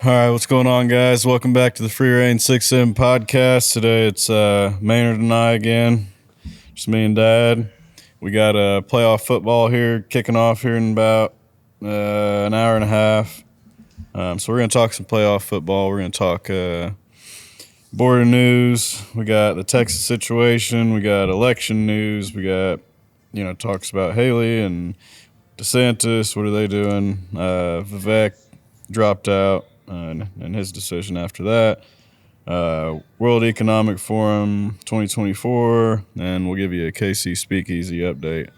All right, what's going on, guys? Welcome back to the Free Rein 6M podcast. Today it's Maynard and I again, just me and Dad. We got playoff football here kicking off here in about an hour and a half. So we're going to talk some playoff football. We're going to talk border news. We got the Texas situation. We got election news. We got, talks about Haley and DeSantis. What are they doing? Vivek dropped out. And his decision after that. World Economic Forum 2024, and we'll give you a KC Speakeasy update.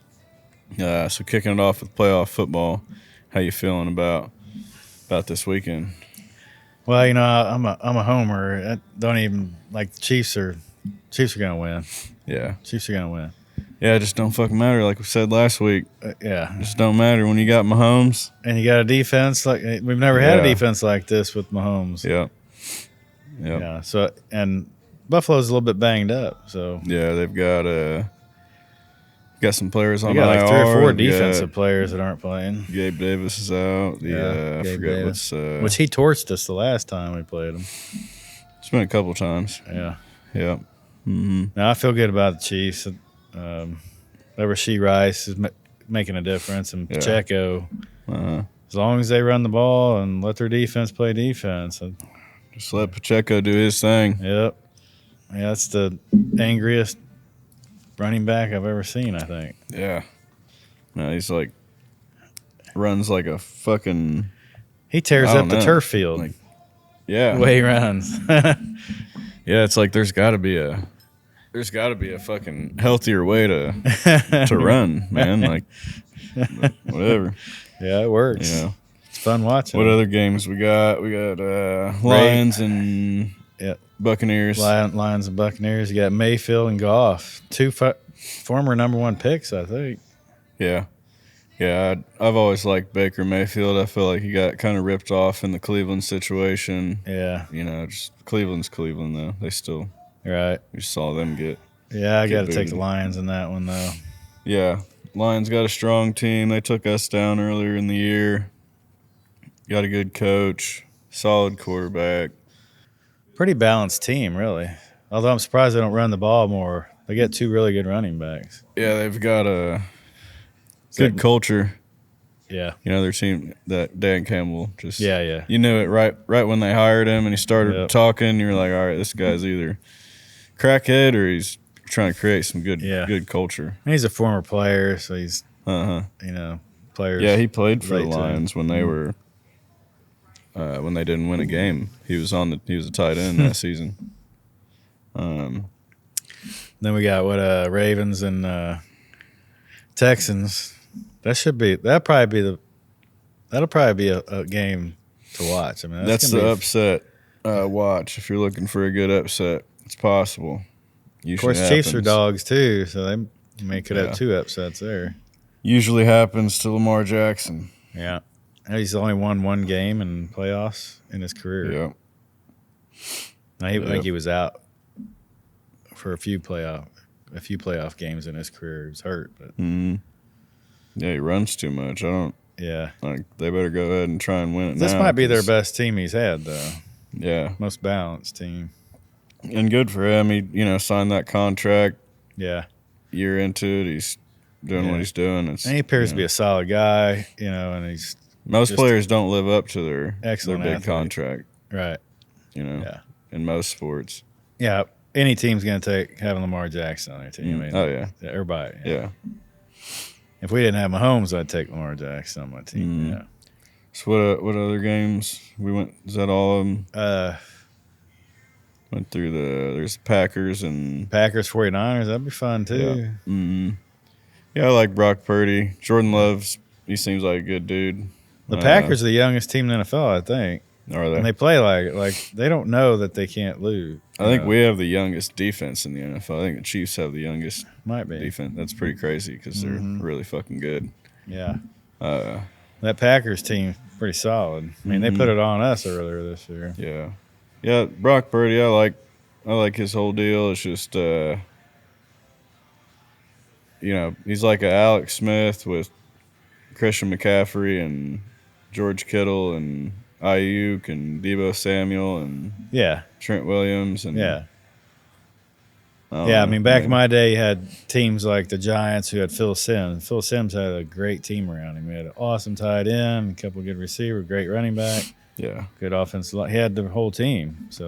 So kicking it off with playoff football, how you feeling about this weekend? Well, I'm a homer. I don't even like the Chiefs are gonna win. Yeah, Chiefs are gonna win. Yeah, it just don't fucking matter. Like we said last week, yeah, it just don't matter when you got Mahomes. And you got a defense like we've never had a defense like this with Mahomes. Yeah. Yeah. So and Buffalo's a little bit banged up. So yeah, they've got some players on got like IR. 3 or 4 defensive players that aren't playing. Gabe Davis is out. I forget Davis. what's which he torched us the last time we played him. It's been a couple times. Yeah. Yeah. Mm-hmm. Now I feel good about the Chiefs. Rasheed Rice is making a difference, and Pacheco. As long as they run the ball and let their defense play defense. Just let Pacheco do his thing. Yep. Yeah, that's the angriest running back I've ever seen, I think. Yeah. No, he's like runs like a fucking. He tears up the turf field. Like, yeah. The way he runs. Yeah, it's like there's got to be a fucking healthier way to run, man. Like whatever. Yeah, it works. Yeah. It's fun watching. What other games we got? We got Lions and Buccaneers. Lions and Buccaneers. You got Mayfield and Goff, 2 former number 1 picks, I think. Yeah. Yeah, I've always liked Baker Mayfield. I feel like he got kind of ripped off in the Cleveland situation. Yeah. Just Cleveland's Cleveland, though. They still right. We saw them get. Yeah, I got to take the Lions in that one, though. Yeah. Lions got a strong team. They took us down earlier in the year. Got a good coach, solid quarterback. Pretty balanced team, really. Although I'm surprised they don't run the ball more. They got 2 really good running backs. Yeah, they've got a good culture. Yeah. Their team, that Dan Campbell, just Yeah. You knew it right when they hired him and he started talking. You're like, all right, this guy's either crackhead or he's trying to create some good culture. And he's a former player, so he's players. Yeah, he played for the Lions when they were when they didn't win a game. He was a tight end that season. Then we got Ravens and Texans. That'll probably be a game to watch. I mean, that's the upset watch. If you're looking for a good upset, it's possible. Of course, Chiefs are dogs too, so they could have 2 upsets there. Usually happens to Lamar Jackson. Yeah. He's only won 1 game in playoffs in his career. Yeah. I think he was out for a few playoff games in his career. He was hurt, but yeah, he runs too much. Yeah. Like they better go ahead and try and win it. This might be their best team he's had, though. Yeah. Most balanced team. And good for him. He signed that contract. Yeah. Year into it, he's doing what he's doing. And he appears to be a solid guy, and he's. Most players don't live up to their big contract. Right. In most sports. Yeah. Any team's going to take having Lamar Jackson on their team. Everybody. Yeah. If we didn't have Mahomes, I'd take Lamar Jackson on my team. Yeah. So what other games we went? Is that all of them? Went through there's Packers 49ers. That'd be fun too. Yeah. Mm-hmm. Yeah, I like Brock Purdy. Jordan Love. He seems like a good dude. The Packers are the youngest team in the NFL, I think. Are they? And they play like they don't know that they can't lose. I think we have the youngest defense in the NFL. I think the Chiefs have the youngest defense. That's pretty crazy because they're really fucking good. Yeah. That Packers team pretty solid. I mean, they put it on us earlier this year. Yeah. Yeah, Brock Purdy, I like his whole deal. It's just he's like a Alex Smith with Christian McCaffrey and George Kittle and Ayuk and Debo Samuel and Trent Williams and I mean, back in my day, you had teams like the Giants who had Phil Simms. Phil Simms had a great team around him. He had an awesome tight end, a couple good receivers, great running back, good offensive line. He had the whole team, so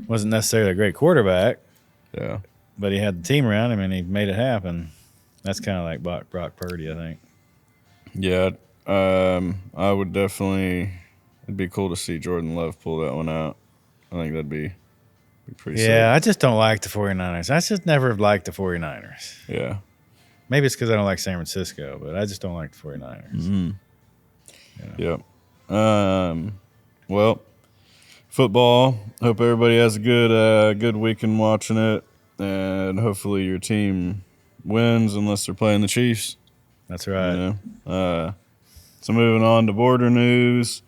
wasn't necessarily a great quarterback. Yeah, but he had the team around him and he made it happen. That's kind of like Brock Purdy, I think. Yeah, I would definitely. It'd be cool to see Jordan Love pull that one out. I think that'd be pretty sick. I just don't like the 49ers. I just never liked the 49ers. Yeah. Maybe it's because I don't like San Francisco, but I just don't like the 49ers. Mm-hmm. Yep. Well, football. Hope everybody has a good weekend watching it, and hopefully your team wins unless they're playing the Chiefs. That's right. You know? So moving on to border news.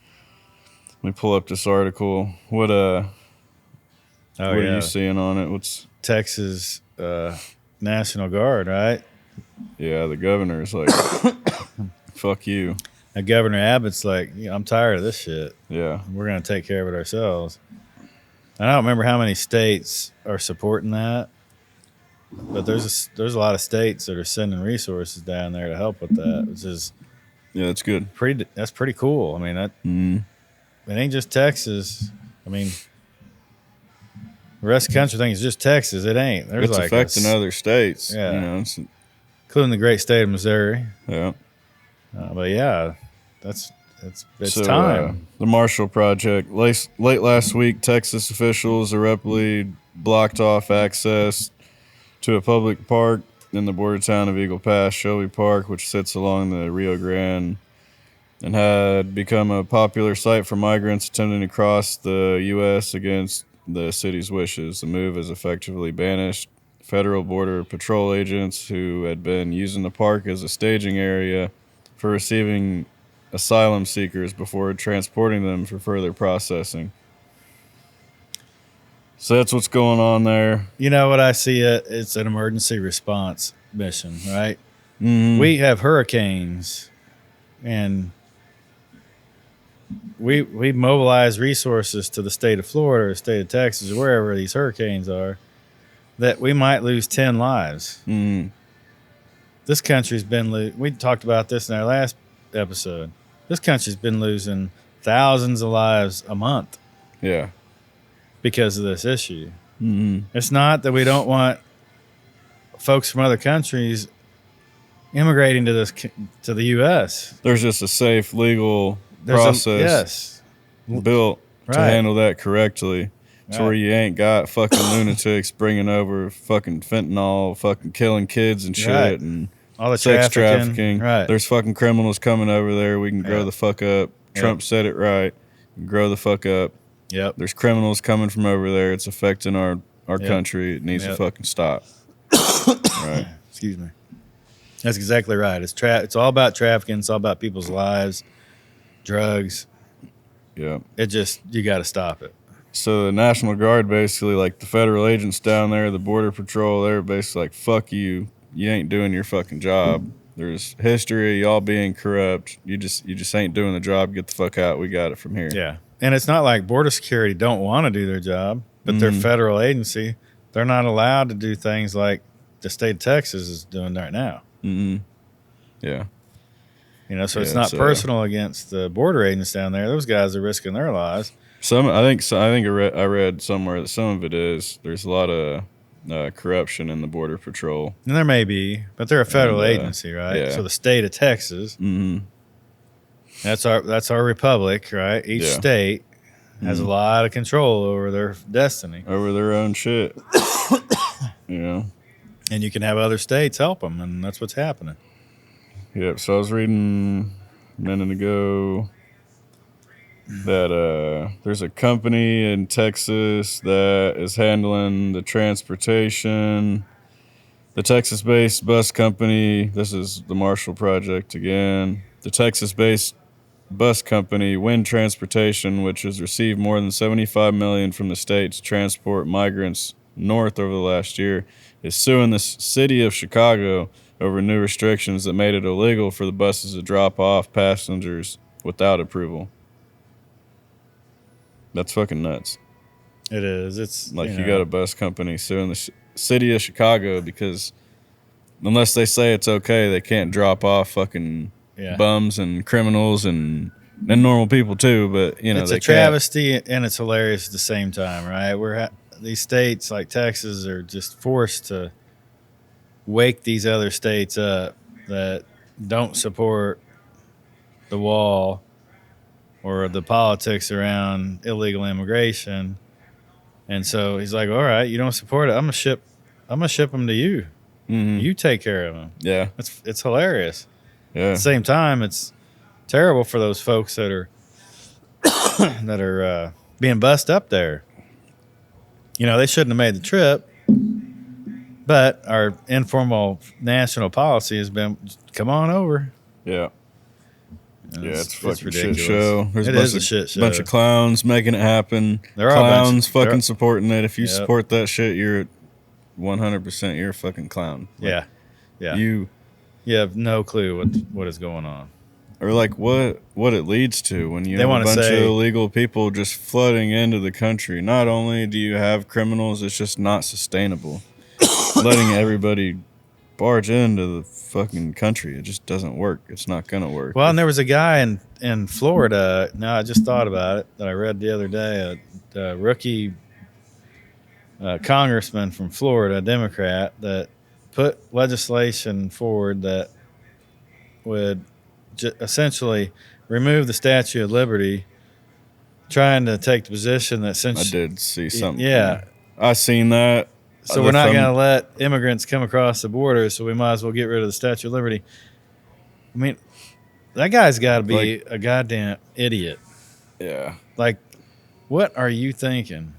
Let me pull up this article. What are you seeing on it? What's Texas National Guard, right? Yeah, the governor's like, fuck you. And Governor Abbott's like, I'm tired of this shit. Yeah. We're going to take care of it ourselves. And I don't remember how many states are supporting that, but there's a lot of states that are sending resources down there to help with that, which is that's good. That's pretty cool. I mean, it ain't just Texas. I mean, the rest of the country thinks it's just Texas. It ain't. It's like affecting other states. Yeah. You know, including the great state of Missouri. Yeah. But yeah, it's time. The Marshall Project. Late last week, Texas officials abruptly blocked off access to a public park in the border town of Eagle Pass, Shelby Park, which sits along the Rio Grande, and had become a popular site for migrants attempting to cross the U.S. against the city's wishes. The move has effectively banished federal border patrol agents who had been using the park as a staging area for receiving asylum seekers before transporting them for further processing. So that's what's going on there. You know what I see it's an emergency response mission, right? Mm-hmm. We have hurricanes, and we mobilize resources to the state of Florida or the state of Texas or wherever these hurricanes are, that we might lose 10 lives. Mm-hmm. This country's been we talked about this in our last episode. This country's been losing thousands of lives a month. Yeah. Because of this issue. Mm-hmm. It's not that we don't want folks from other countries immigrating to the U.S. There's just a safe legal process built to handle that correctly. To where you ain't got fucking lunatics bringing over fucking fentanyl, fucking killing kids and shit, and all the sex trafficking. Right. There's fucking criminals coming over there. We can grow the fuck up. Trump said it right. Grow the fuck up. Yep. There's criminals coming from over there. It's affecting our country. It needs to fucking stop. Right. Excuse me. That's exactly right. It's all about trafficking. It's all about people's lives, drugs. Yeah. You got to stop it. So the National Guard, basically, like the federal agents down there, the Border Patrol, they're basically like, fuck you. You ain't doing your fucking job. There's history, y'all being corrupt. You just ain't doing the job. Get the fuck out. We got it from here. Yeah. And it's not like Border Security don't want to do their job, but they're federal agency. They're not allowed to do things like the state of Texas is doing right now. Mm-hmm. Yeah. You know, so it's not personal against the border agents down there. Those guys are risking their lives. I think I read somewhere that some of it is there's a lot of corruption in the Border Patrol. And there may be, but they're a federal agency, right? Yeah. So the state of Texas, that's our republic, right? Each state has a lot of control over their destiny, over their own shit. You know, and you can have other states help them, and that's what's happening. Yep. So I was reading a minute ago that there's a company in Texas that is handling the transportation. The Texas-based bus company, this is the Marshall Project again, the Texas-based bus company, Wind Transportation, which has received more than $75 million from the state to transport migrants north over the last year, is suing the city of Chicago over new restrictions that made it illegal for the buses to drop off passengers without approval. That's fucking nuts. It is. It's like you got a bus company suing the city of Chicago because unless they say it's okay, they can't drop off fucking bums and criminals and normal people too. But it's a travesty and it's hilarious at the same time, right? These states like Texas are just forced to wake these other states up that don't support the wall or the politics around illegal immigration. And so he's like, all right, you don't support it. I'm gonna ship them to you. Mm-hmm. You take care of them. Yeah. It's hilarious. Yeah. At the same time, it's terrible for those folks that are being bussed up there. They shouldn't have made the trip, but our informal national policy has been, come on over. Yeah. It's fucking ridiculous. Shit show. There's a shit show. Bunch of clowns making it happen. There are clowns fucking supporting it. If you support that shit, you're 100%. You're a fucking clown. Like, yeah. You have no clue what is going on, or like what it leads to when you have a bunch of illegal people just flooding into the country. Not only do you have criminals, it's just not sustainable. Letting everybody barge into the fucking country, it just doesn't work. It's not gonna work. Well, and there was a guy in Florida. Now I just thought about it that I read the other day. A rookie congressman from Florida, a Democrat, that put legislation forward that would essentially remove the Statue of Liberty, trying to take the position that since I did see something. Yeah, I seen that. So we're not going to let immigrants come across the border, so we might as well get rid of the Statue of Liberty. I mean, that guy's got to be a goddamn idiot. Yeah. Like, what are you thinking?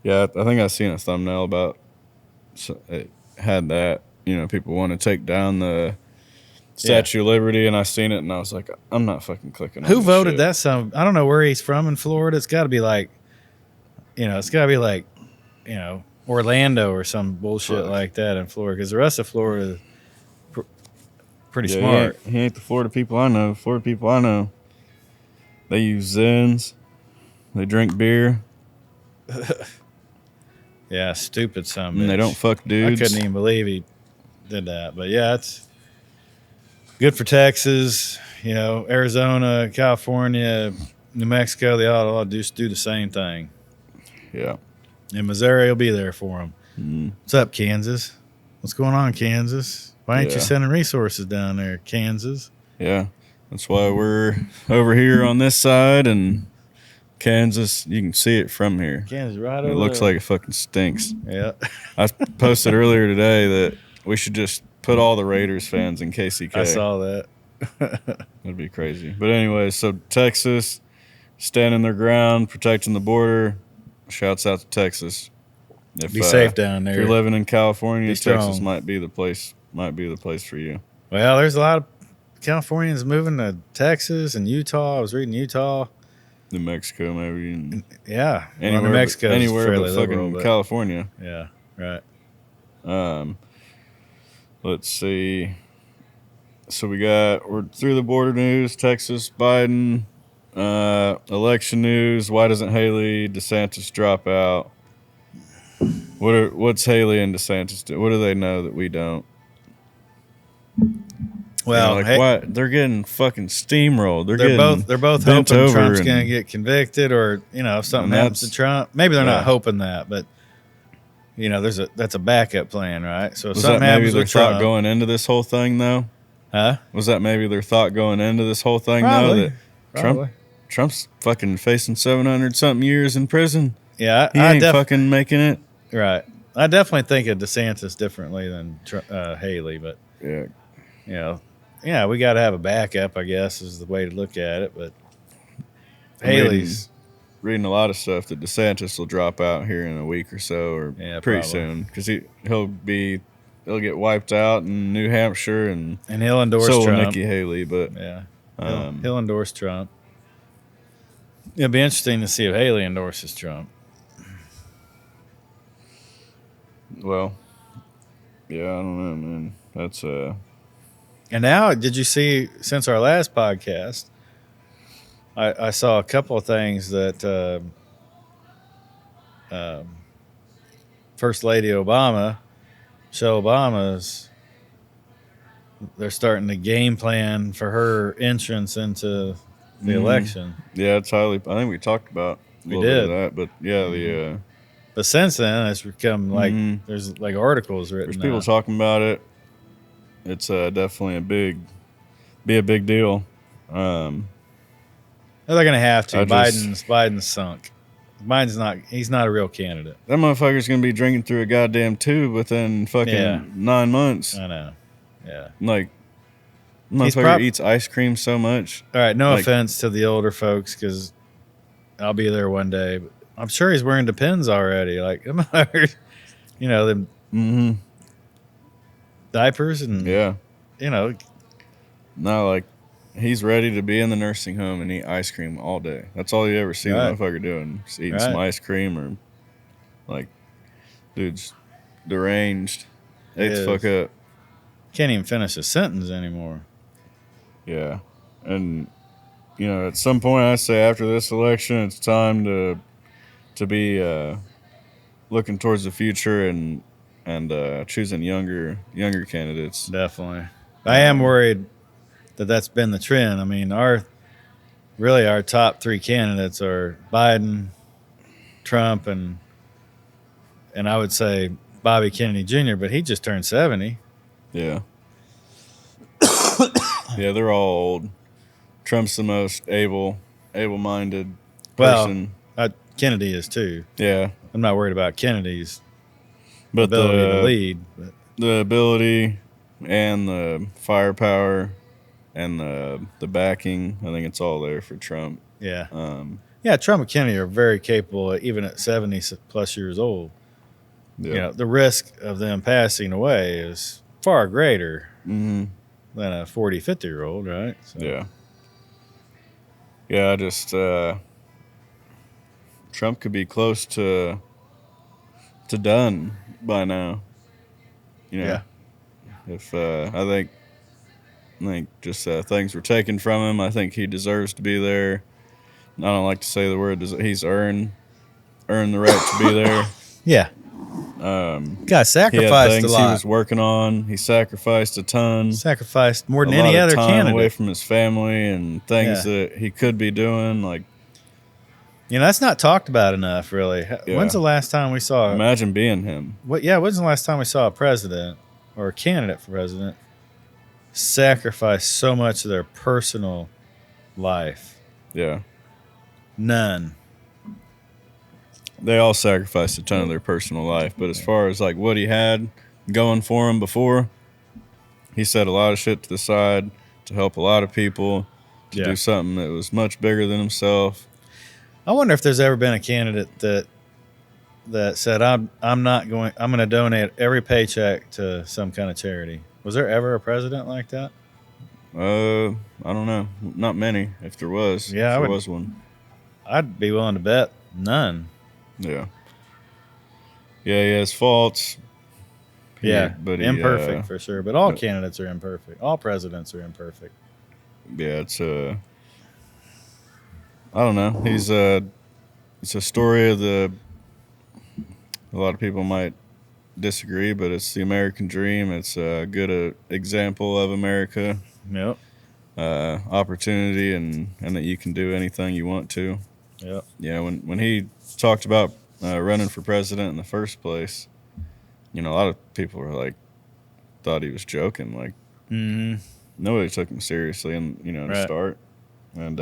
Yeah, I think I seen a thumbnail about it had that, people want to take down the Statue of Liberty, and I seen it, and I was like, I'm not fucking clicking on Who voted shit. that? I don't know where he's from in Florida. It's got to be like, Orlando or some bullshit like that in Florida, because the rest of Florida is pretty smart. He ain't the Florida people I know. Florida people I know, they use Zens, they drink beer. Yeah, stupid son. And they don't fuck dudes. I couldn't even believe he did that. But yeah, it's good for Texas, Arizona, California, New Mexico. They all do the same thing. Yeah. And Missouri will be there for them. Mm. What's up, Kansas? What's going on, Kansas? Why ain't you sending resources down there, Kansas? Yeah, that's why we're over here on this side, and Kansas, you can see it from here. Kansas right over there. It looks like it fucking stinks. Yeah. I posted earlier today that we should just put all the Raiders fans in KCK. I saw that. That'd be crazy. But anyway, so Texas, standing their ground, protecting the border. Shouts out to Texas. Be safe down there. If you're living in California, Texas might be the place. Might be the place for you. Well, there's a lot of Californians moving to Texas and Utah. I was reading Utah, New Mexico, maybe. Yeah, anywhere, New Mexico, anywhere but fucking California. Yeah, right. Let's see. So we're through the border news. Texas, Biden. Election news. Why doesn't Haley DeSantis drop out? What's Haley and DeSantis do? What do they know that we don't? Well, why they're getting fucking steamrolled. They're both hoping Trump's going to get convicted, or if something happens to Trump, maybe they're not hoping that, but that's a backup plan, right? So if something happens with Trump, thought going into this whole thing, though. Huh? Was that maybe their thought going into this whole thing, Probably. though? That Trump's fucking facing 700-something years in prison. Yeah, he ain't fucking making it. Right. I definitely think of DeSantis differently than Haley, but we got to have a backup, I guess, is the way to look at it. But Haley's reading a lot of stuff that DeSantis will drop out here in a week or so, or pretty soon, because he'll get wiped out in New Hampshire, and he'll endorse Trump. Trump. Nikki Haley, but he'll endorse Trump. It'll be interesting to see if Haley endorses Trump. Well, yeah, I don't know, man. That's And now, did you see, since our last podcast, I saw a couple of things that First Lady Obama, Michelle Obama's, they're starting to game plan for her entrance into the election. Yeah, it's highly. I think we talked about a little bit of that, but yeah, But since then, it's become like there's like articles written. There's people talking about it. It's definitely be a big deal. They're going to have to. Biden's sunk. He's not a real candidate. That motherfucker's going to be drinking through a goddamn tube within fucking 9 months. I know. Yeah. Like, motherfucker eats ice cream so much. All right, no offense to the older folks, because I'll be there one day. But I'm sure he's wearing Depends already. Like, you know, them diapers and, you know. No, like, he's ready to be in the nursing home and eat ice cream all day. That's all you ever see the motherfucker doing. Just eating some ice cream or, like, dude's deranged. Ate the fuck up. Can't even finish a sentence anymore. Yeah. And, you know, at some point I say after this election, it's time to be looking towards the future and choosing younger candidates. Definitely. I am worried that's been the trend. I mean, our top three candidates are Biden, Trump, and I would say Bobby Kennedy Jr., but he just turned 70. Yeah. Yeah, they're all old. Trump's the most able-minded person. Well, Kennedy is too. Yeah. I'm not worried about Kennedy's ability to lead. But. The ability and the firepower and the backing, I think it's all there for Trump. Yeah. Trump and Kennedy are very capable, even at 70-plus years old. Yeah. You know, the risk of them passing away is far greater than a 40, 50-year-old, right? So. Yeah. Yeah, I just Trump could be close to done by now. You know? Yeah. If I think just things were taken from him. I think he deserves to be there. I don't like to say the word. He's earned the right to be there. Yeah. God sacrificed a lot. He was working on. He sacrificed a ton. Sacrificed more than any other candidate. Away from his family and things that he could be doing. Like, you know, that's not talked about enough, really. Yeah. When's the last time we saw? Imagine being him. When's the last time we saw a president or a candidate for president sacrifice so much of their personal life? Yeah. None. They all sacrificed a ton of their personal life, but as far as like what he had going for him before, he set a lot of shit to the side to help a lot of people, to do something that was much bigger than himself. I wonder if there's ever been a candidate that said, I'm going to donate every paycheck to some kind of charity. Was there ever a president like that? I don't know. Not many, if there was. Yeah, if there was one. I'd be willing to bet none. Yeah. Yeah, he has faults. But imperfect for sure. But all candidates are imperfect. All presidents are imperfect. Yeah, it's I don't know. It's a story of a lot of people might disagree, but it's the American dream. It's a good example of America. Yep. Opportunity and that you can do anything you want to. Yep. Yeah, when he talked about running for president in the first place, you know, a lot of people were like, thought he was joking. Like, nobody took him seriously, and to start, and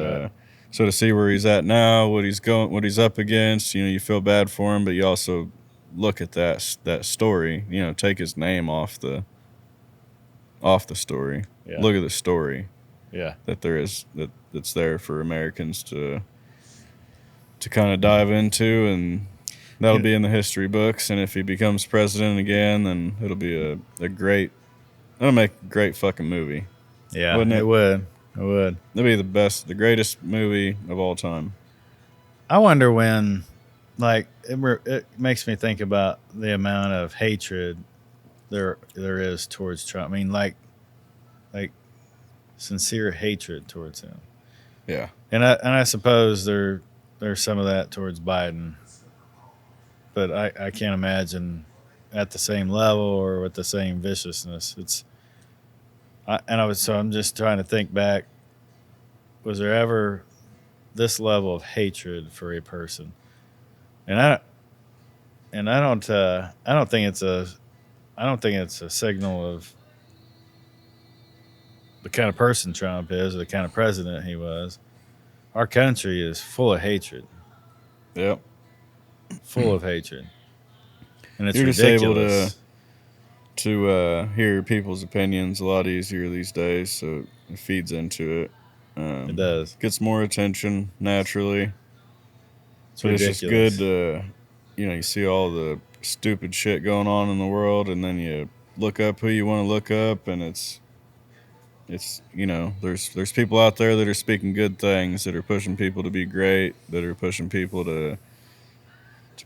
so to see where he's at now, what he's up against, you feel bad for him, but you also look at that story. Take his name off the story. Yeah. Look at the story. Yeah. That's there for Americans to kind of dive into, and that'll be in the history books. And if he becomes president again, then it'll be it'll make a great fucking movie. Yeah, wouldn't it? It would. It'd be the greatest movie of all time. I wonder when, like, it makes me think about the amount of hatred there is towards Trump. I mean, like sincere hatred towards him. Yeah. And I suppose there's some of that towards Biden. but I can't imagine at the same level or with the same viciousness. I'm just trying to think back. Was there ever this level of hatred for a person? And I don't think it's a signal of the kind of person Trump is or the kind of president he was. Our country is full of hatred. Yep. Full of hatred. And it's You're ridiculous. just able to hear people's opinions a lot easier these days, so it feeds into it. It does. Gets more attention naturally. It's ridiculous. It's just good to, you see all the stupid shit going on in the world, and then you look up who you want to look up, and it's there's people out there that are speaking good things, that are pushing people to be great, that are pushing people to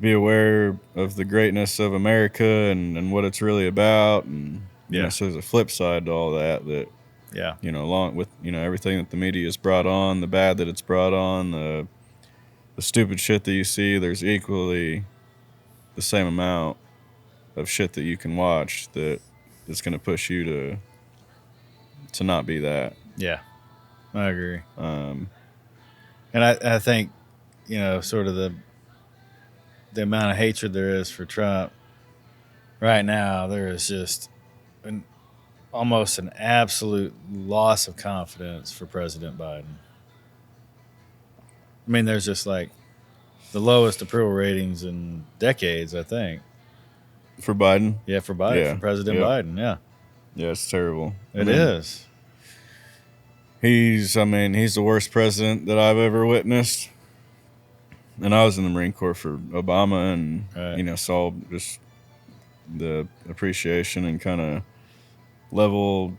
be aware of the greatness of America and what it's really about. And so there's a flip side to all that along with everything that the media has brought on, the bad that it's brought on, the stupid shit that you see, there's equally the same amount of shit that you can watch that is going to push you to not be that. Yeah, I agree. And I think, sort of the amount of hatred there is for Trump right now, there is just almost an absolute loss of confidence for President Biden. I mean, there's just like the lowest approval ratings in decades, I think. For Biden? Yeah, for Biden. Yeah. For President Biden, yeah. Yeah, it's terrible. It is. He's the worst president that I've ever witnessed. And I was in the Marine Corps for Obama and, saw just the appreciation and kind of level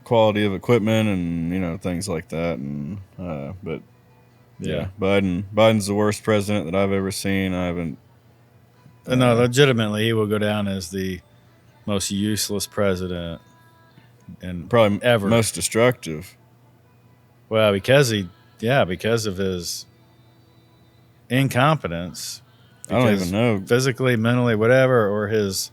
quality of equipment and, things like that. And, but yeah, Biden's the worst president that I've ever seen. I haven't. No, legitimately, he will go down as the most useless president and probably ever. Most destructive. Well, because of his incompetence. I don't even know. Physically, mentally, whatever, or his.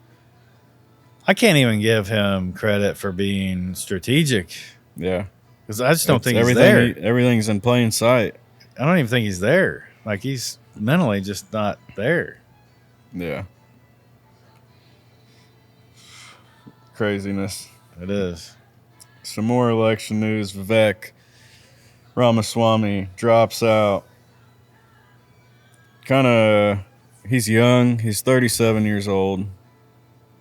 I can't even give him credit for being strategic. Yeah. Because I just don't think he's there. Everything's in plain sight. I don't even think he's there. Like, he's mentally just not there. Yeah. Craziness. It is. Some more election news. Vivek Ramaswamy drops out. He's young. He's 37 years old.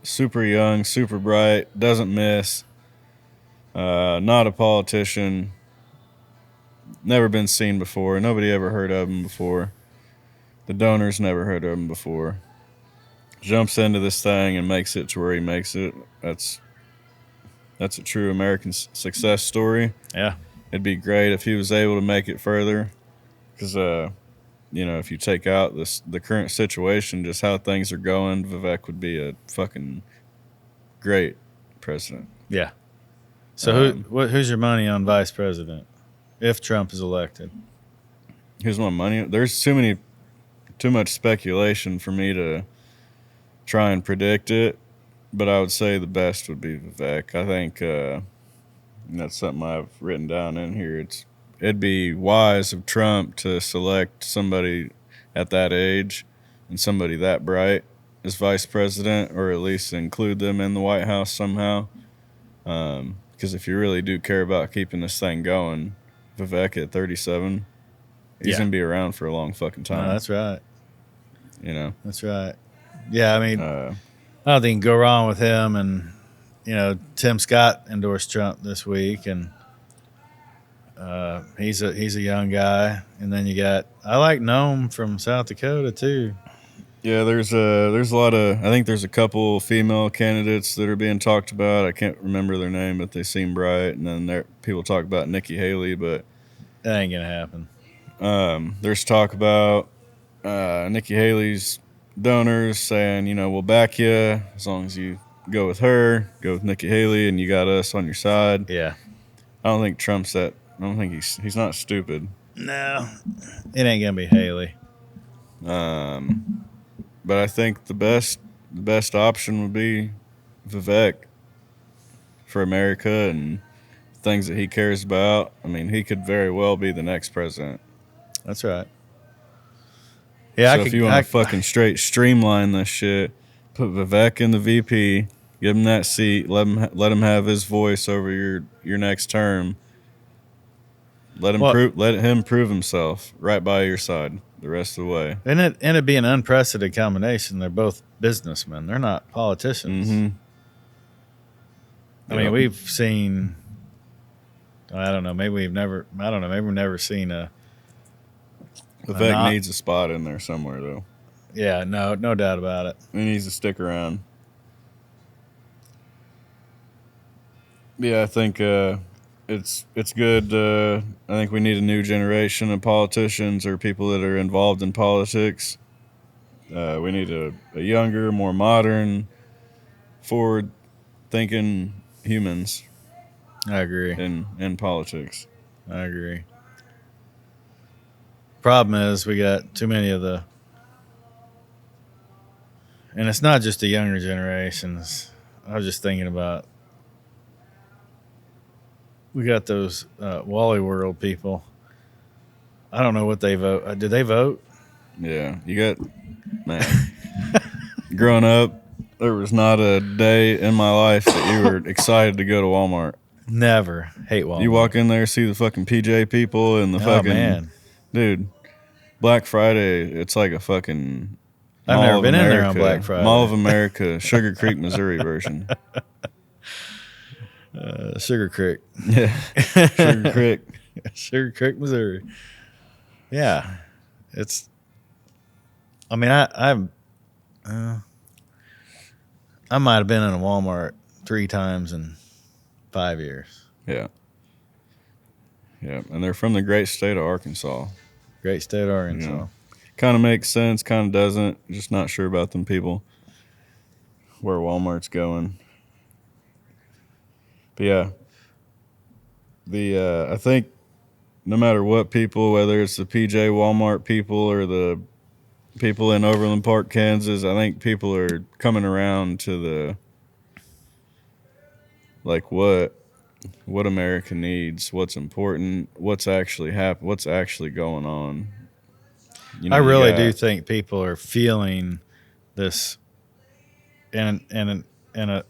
Super young, super bright, doesn't miss. Not a politician. Never been seen before. Nobody ever heard of him before. The donors never heard of him before. Jumps into this thing and makes it to where he makes it. That's a true American success story. Yeah. It'd be great if he was able to make it further. Because, if you take out the current situation, just how things are going, Vivek would be a fucking great president. Yeah. So who's your money on vice president if Trump is elected? Here's my money. There's too much speculation for me to try and predict it, but I would say the best would be Vivek. I think that's something I've written down in here. It'd be wise of Trump to select somebody at that age and somebody that bright as vice president, or at least include them in the White House somehow. Because if you really do care about keeping this thing going, Vivek at 37, he's going to be around for a long fucking time. No, that's right. That's right. Yeah, I mean, I don't think you can go wrong with him. And, Tim Scott endorsed Trump this week, and he's a young guy. And then you got, I like Noam from South Dakota too. Yeah, there's a lot of, I think there's a couple female candidates that are being talked about. I can't remember their name, but they seem bright. And then people talk about Nikki Haley, but that ain't gonna happen. There's talk about Nikki Haley's donors saying, we'll back you as long as you go with her, go with Nikki Haley, and you got us on your side. Yeah. I don't think Trump's that. I don't think he's not stupid. No, it ain't gonna be Haley. But I think the best option would be Vivek for America and things that he cares about. I mean, he could very well be the next president. That's right. Yeah, so if you want to fucking straight streamline this shit, put Vivek in the VP, give him that seat, let him have his voice over your next term. Let him prove himself right by your side the rest of the way. And it'd be an unprecedented combination. They're both businessmen. They're not politicians. Mm-hmm. I mean, we've seen. I don't know. Maybe we've never. I don't know. Maybe we've never seen a. Vivek needs a spot in there somewhere, though. Yeah, no doubt about it. He needs to stick around. Yeah, I think it's good. I think we need a new generation of politicians or people that are involved in politics. We need a younger, more modern, forward-thinking humans. I agree. In politics. I agree. Problem is we got too many of the, and it's not just the younger generations. I was just thinking about, we got those Wally World people. I don't know what they vote. Did they vote? Yeah, you got, man. Growing up, there was not a day in my life that you were excited to go to Walmart. Never. Hate Walmart. You walk in there, see the fucking PJ people and the fucking, man. Dude, Black Friday, it's like a fucking I've never been in there on Black Friday. Mall of America, Sugar Creek, Missouri version. Sugar Creek. Yeah. Sugar Creek. Sugar Creek, Missouri. Yeah. It's, I mean, I might have been in a Walmart 3 times in 5 years. Yeah. Yeah. And they're from the great state of Arkansas. Great state of Arkansas. You know, kind of makes sense, kind of doesn't. Just not sure about them people, where Walmart's going. But yeah, I think no matter what people, whether it's the PJ Walmart people or the people in Overland Park, Kansas, I think people are coming around to the, like, what America needs, what's important, what's actually happening, what's actually going on. You know, I really do think people are feeling this, and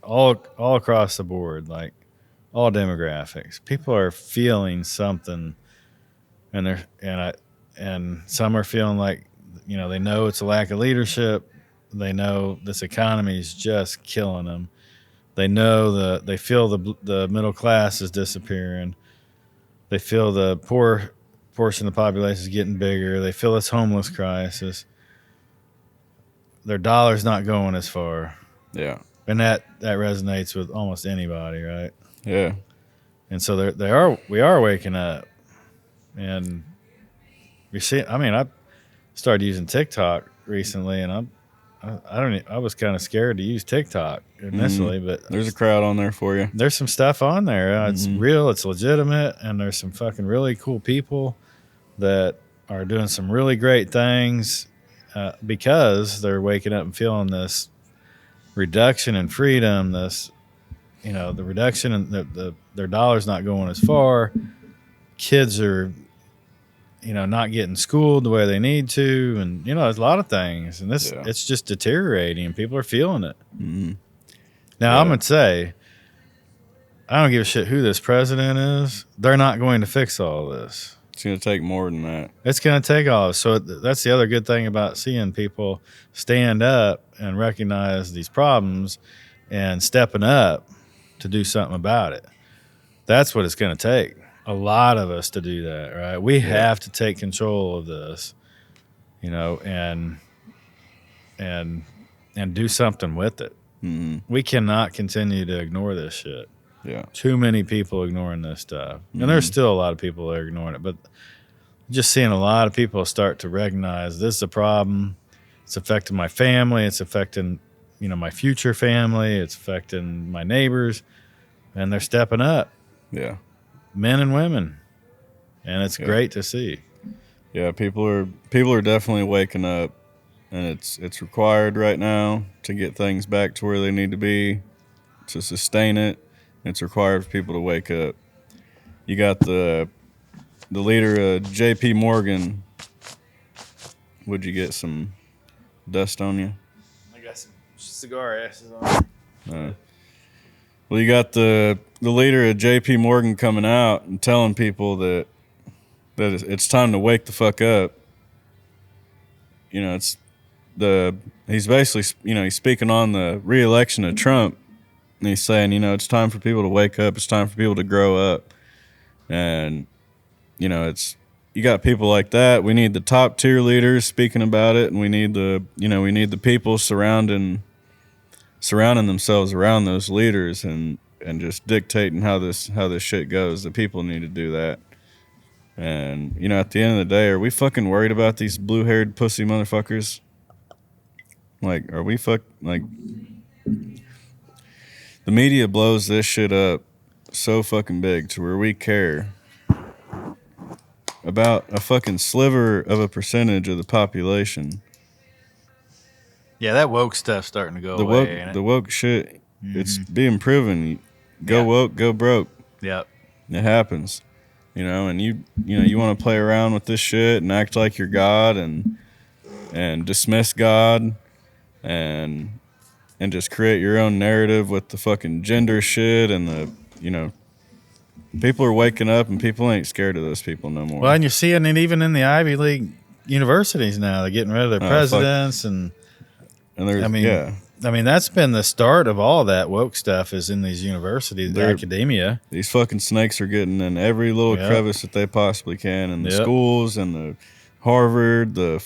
all across the board, like all demographics. People are feeling something, and some are feeling like, you know, they know it's a lack of leadership. They know this economy is just killing them. They know they feel the middle class is disappearing. They feel the poor portion of the population is getting bigger. They feel this homeless crisis. Their dollar's not going as far. Yeah. And that resonates with almost anybody, right? Yeah. And so we are waking up. And you see, I mean, I started using TikTok recently, and I was kind of scared to use TikTok initially, but there's a crowd on there for you. There's some stuff on there. It's real, it's legitimate, and there's some fucking really cool people that are doing some really great things because they're waking up and feeling this reduction in freedom, this, you know, the reduction in their dollar's not going as far. Kids are, you know, not getting schooled the way they need to, and, you know, there's a lot of things, and it's just deteriorating, and people are feeling it. Mm-hmm. Now, I'm going to say, I don't give a shit who this president is. They're not going to fix all this. It's going to take more than that. It's going to take all this. So that's the other good thing about seeing people stand up and recognize these problems and stepping up to do something about it. That's what it's going to take. A lot of us to do that, right? We have to take control of this, you know, and do something with it. Mm-hmm. We cannot continue to ignore this shit. Yeah. Too many people ignoring this stuff. And there's still a lot of people that are ignoring it, but just seeing a lot of people start to recognize this is a problem. It's affecting my family. It's affecting, you know, my future family. It's affecting my neighbors, and they're stepping up. Yeah. Men and women. And it's great to see. Yeah. People are definitely waking up, and it's required right now to get things back to where they need to be to sustain it. It's required for people to wake up. You got the leader of J.P. Morgan. Would you get some dust on you? I got some cigar ashes on. Well, you got the leader of J.P. Morgan coming out and telling people that it's time to wake the fuck up. You know, he's basically, he's speaking on the re-election of Trump, and he's saying, it's time for people to wake up. It's time for people to grow up, and you got people like that. We need the top tier leaders speaking about it, and we need the people surrounding themselves around those leaders and just dictating how this shit goes. The people need to do that. And at the end of the day, are we fucking worried about these blue-haired pussy motherfuckers? Like, are we like the media blows this shit up so fucking big to where we care about a fucking sliver of a percentage of the population. Yeah, that woke stuff's starting to go away. Ain't it? The woke shit, it's being proven. Go woke, go broke. Yep. It happens. And you want to play around with this shit and act like you're God and dismiss God and just create your own narrative with the fucking gender shit and the people are waking up and people ain't scared of those people no more. Well, and you're seeing it even in the Ivy League universities now. They're getting rid of their presidents and there's I mean, that's been the start of all that woke stuff is in these universities, the academia. These fucking snakes are getting in every little crevice that they possibly can in the schools and the Harvard, the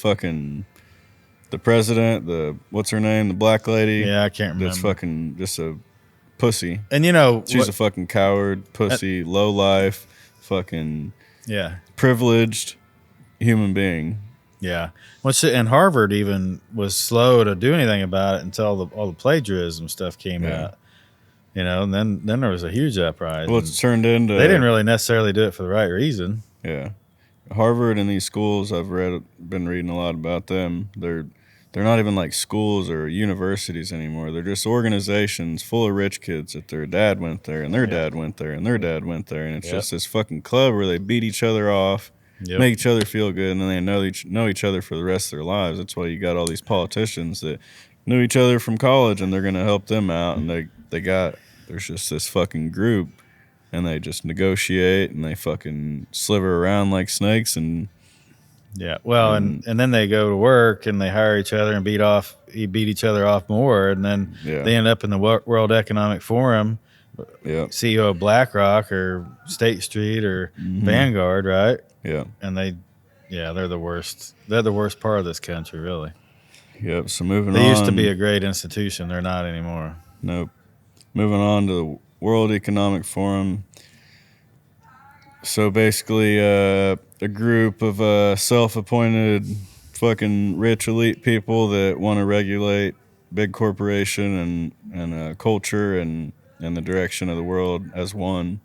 president, what's her name, the black lady. Yeah, I can't remember. That's fucking just a pussy. And she's a fucking coward, pussy, low life, fucking privileged human being. Yeah. And Harvard even was slow to do anything about it until all the plagiarism stuff came out. And then there was a huge uprising. Well, it's turned into... They didn't really necessarily do it for the right reason. Yeah. Harvard and these schools, I've been reading a lot about them. They're not even like schools or universities anymore. They're just organizations full of rich kids that their dad went there and their dad went there and their dad went there. And it's just this fucking club where they beat each other off. Make each other feel good, and then they know each other for the rest of their lives. That's why you got all these politicians that knew each other from college, and they're going to help them out. And there's just this fucking group, and they just negotiate, and they fucking sliver around like snakes. And and then they go to work, and they hire each other and beat each other off more, and then they end up in the World Economic Forum. CEO of BlackRock or State Street or Vanguard, right? Yeah. And they're the worst. They're the worst part of this country, really. Yep. So moving on. They used to be a great institution. They're not anymore. Nope. Moving on to the World Economic Forum. So basically, a group of self-appointed fucking rich elite people that want to regulate big corporation and culture and the direction of the world as one.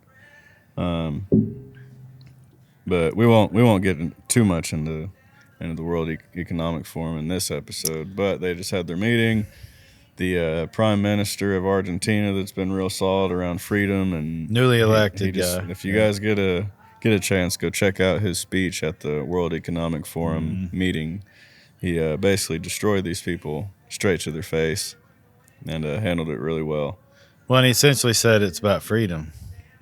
But we won't get too much into the World Economic Forum in this episode. But they just had their meeting. The Prime Minister of Argentina, that's been real solid around freedom and newly elected guy. If you guys get a chance, go check out his speech at the World Economic Forum meeting. He basically destroyed these people straight to their face and handled it really well. Well, and he essentially said it's about freedom.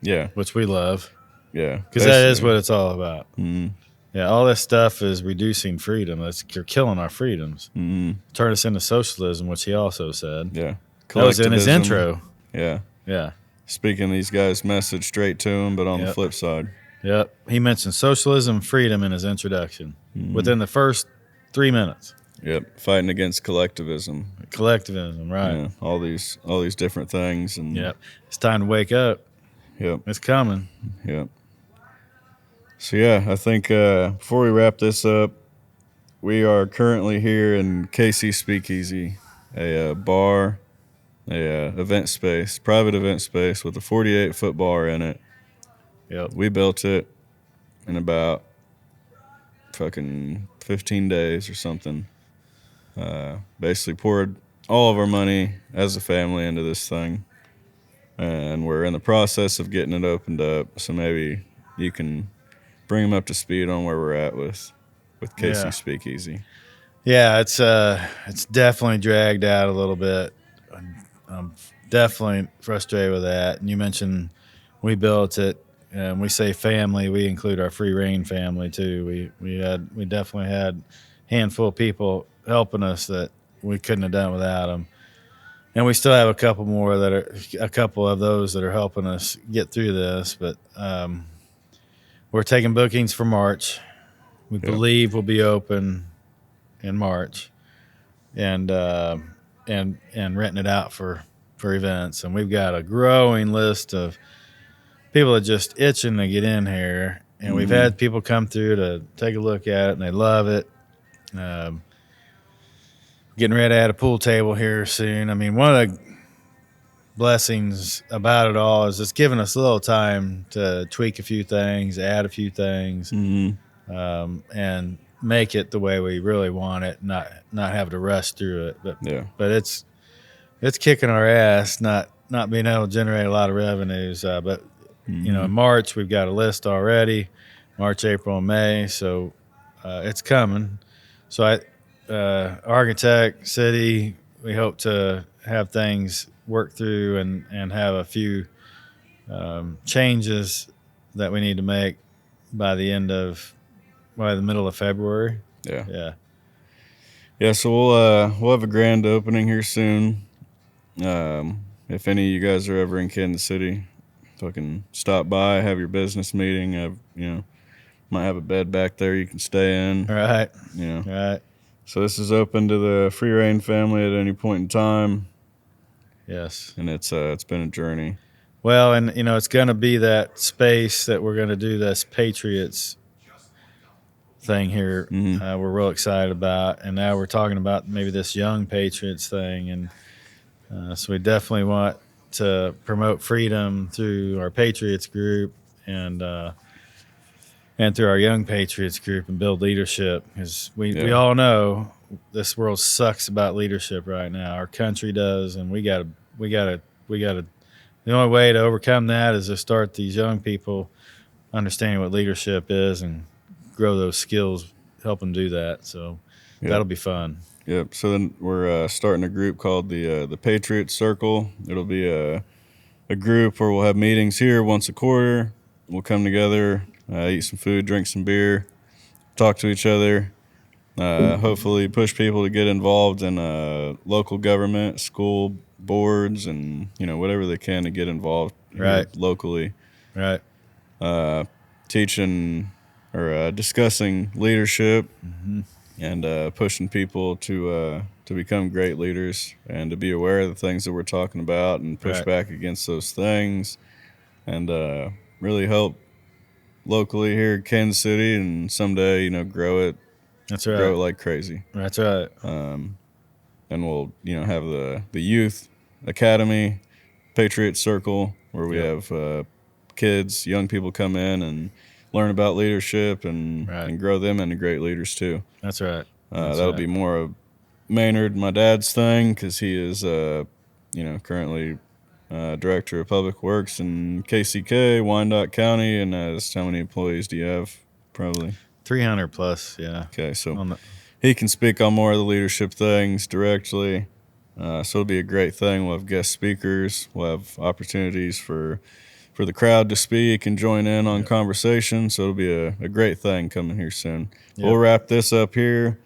Yeah. Which we love. Yeah. Because that is what it's all about. Mm-hmm. Yeah, all this stuff is reducing freedom. You're killing our freedoms. Mm-hmm. Turn us into socialism, which he also said. Yeah. That was in his intro. Yeah. Yeah. Speaking these guys' message straight to him, but on the flip side. Yep. He mentioned socialism and freedom in his introduction within the first 3 minutes. Yep. Fighting against collectivism. Collectivism, right. Yeah. All these different things. And it's time to wake up. Yep. It's coming. Yep. So, I think before we wrap this up, we are currently here in KC Speakeasy, a bar, event space, private event space with a 48-foot bar in it. Yep. We built it in about fucking 15 days or something. basically poured all of our money as a family into this thing, and we're in the process of getting it opened up. So maybe you can bring them up to speed on where we're at with Casey Speakeasy. Yeah, it's definitely dragged out a little bit. I'm definitely frustrated with that. And you mentioned we built it, and we say family, we include our Free Rein family too. We definitely had a handful of people helping us that we couldn't have done without them. And we still have a couple of those that are helping us get through this. But we're taking bookings for March. We believe we'll be open in March, and renting it out for events. And we've got a growing list of people that are just itching to get in here. And we've had people come through to take a look at it, and they love it. Getting ready to add a pool table here soon. I mean, one of the blessings about it all is it's giving us a little time to tweak a few things, add a few things, and make it the way we really want it, not have to rush through it. But it's kicking our ass, not being able to generate a lot of revenues. But in March we've got a list already, March, April, and May. So it's coming. So architect, city, we hope to have things work through and have a few changes that we need to make by the middle of February. Yeah. So we'll have a grand opening here soon. If any of you guys are ever in Kansas City, fucking stop by, have your business meeting. Might have a bed back there you can stay in. Right. Right. So this is open to the Free Rein family at any point in time. Yes. And it's been a journey. Well, and it's going to be that space that we're going to do this Patriots thing here. We're real excited about, and now we're talking about maybe this Young Patriots thing, and so we definitely want to promote freedom through our Patriots group and through our Young Patriots group and build leadership, because we all know this world sucks about leadership right now. Our country does, and we gotta. The only way to overcome that is to start these young people understanding what leadership is and grow those skills, help them do that. So that'll be fun. Yep. So then we're starting a group called the Patriot Circle. It'll be a group where we'll have meetings here once a quarter. We'll come together, eat some food, drink some beer, talk to each other, hopefully push people to get involved in local government, school boards, and whatever they can to get involved locally. Right. Teaching or discussing leadership and pushing people to become great leaders and to be aware of the things that we're talking about and push back against those things, and really help locally here in Kansas City, and someday grow it. That's right. Grow it like crazy. That's right. And we'll have the youth academy, Patriot Circle, where we have kids, young people come in and learn about leadership and grow them into great leaders too. That's right. That'll be more of Maynard, my dad's thing, because he is currently director of public works in KCK, Wyandotte County, and how many employees do you have? Probably 300 plus. Yeah. Okay, so he can speak on more of the leadership things directly. So it'll be a great thing. We'll have guest speakers. We'll have opportunities for the crowd to speak and join in on conversation. So it'll be a great thing coming here soon. Yep. We'll wrap this up here.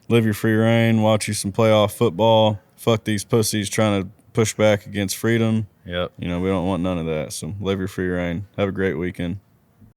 Live your free reign. Watch you some playoff football. Fuck these pussies trying to push back against freedom. Yep. We don't want none of that. So live your free reign. Have a great weekend.